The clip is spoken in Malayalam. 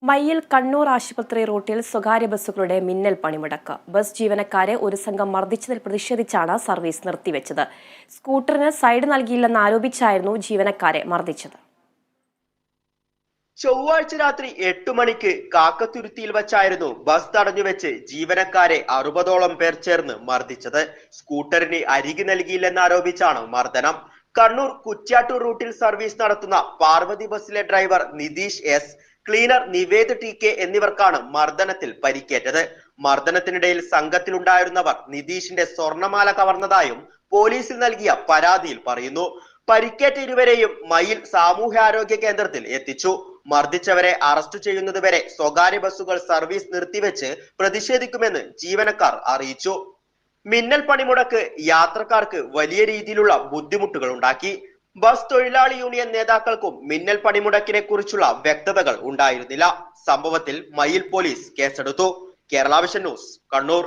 മയ്യിൽ കണ്ണൂർ ആശുപത്രി റൂട്ടിൽ സ്വകാര്യ ബസ്സുകളുടെ മിന്നൽ പണിമുടക്ക്. ബസ് ജീവനക്കാരെ ഒരു സംഘം മർദ്ദിച്ചതിൽ പ്രതിഷേധിച്ചാണ് സർവീസ് നിർത്തിവെച്ചത്. സ്കൂട്ടറിന് സൈഡ് നൽകിയില്ലെന്ന് ആരോപിച്ചായിരുന്നു ജീവനക്കാരെ മർദ്ദിച്ചത്. ചൊവ്വാഴ്ച രാത്രി 8 മണിക്ക് കാക്കത്തുരുത്തിയിൽ വച്ചായിരുന്നു ബസ് തടഞ്ഞുവെച്ച് ജീവനക്കാരെ 60ഓളം പേർ ചേർന്ന് മർദ്ദിച്ചത്. സ്കൂട്ടറിന് അരികു നൽകിയില്ലെന്നാരോപിച്ചാണ് മർദ്ദനം. കണ്ണൂർ കുറ്റ്യാട്ടൂർ റൂട്ടിൽ സർവീസ് നടത്തുന്ന പാർവതി ബസ്സിലെ driver Nitish S, cleaner Nived TK എന്നിവർക്കാണ് മർദ്ദനത്തിൽ പരിക്കേറ്റത്. മർദ്ദനത്തിനിടയിൽ സംഘത്തിലുണ്ടായിരുന്നവർ നിതീഷിന്റെ സ്വർണമാല കവർന്നതായും പോലീസിൽ നൽകിയ പരാതിയിൽ പറയുന്നു. പരിക്കേറ്റ ഇരുവരെയും മയ്യിൽ സാമൂഹ്യാരോഗ്യ കേന്ദ്രത്തിൽ എത്തിച്ചു. മർദ്ദിച്ചവരെ അറസ്റ്റ് ചെയ്യുന്നതുവരെ സ്വകാര്യ ബസ്സുകൾ സർവീസ് നിർത്തിവെച്ച് പ്രതിഷേധിക്കുമെന്ന് ജീവനക്കാർ അറിയിച്ചു. മിന്നൽ പണിമുടക്ക് യാത്രക്കാർക്ക് വലിയ രീതിയിലുള്ള ബുദ്ധിമുട്ടുകൾ ഉണ്ടാക്കി. ബസ് തൊഴിലാളി യൂണിയൻ നേതാക്കൾക്കും മിന്നൽ പണിമുടക്കിനെ കുറിച്ചുള്ള വ്യക്തതകൾ ഉണ്ടായിരുന്നില്ല. സംഭവത്തിൽ മയ്യിൽ പോലീസ് കേസെടുത്തു. Kerala vision news, Kannur.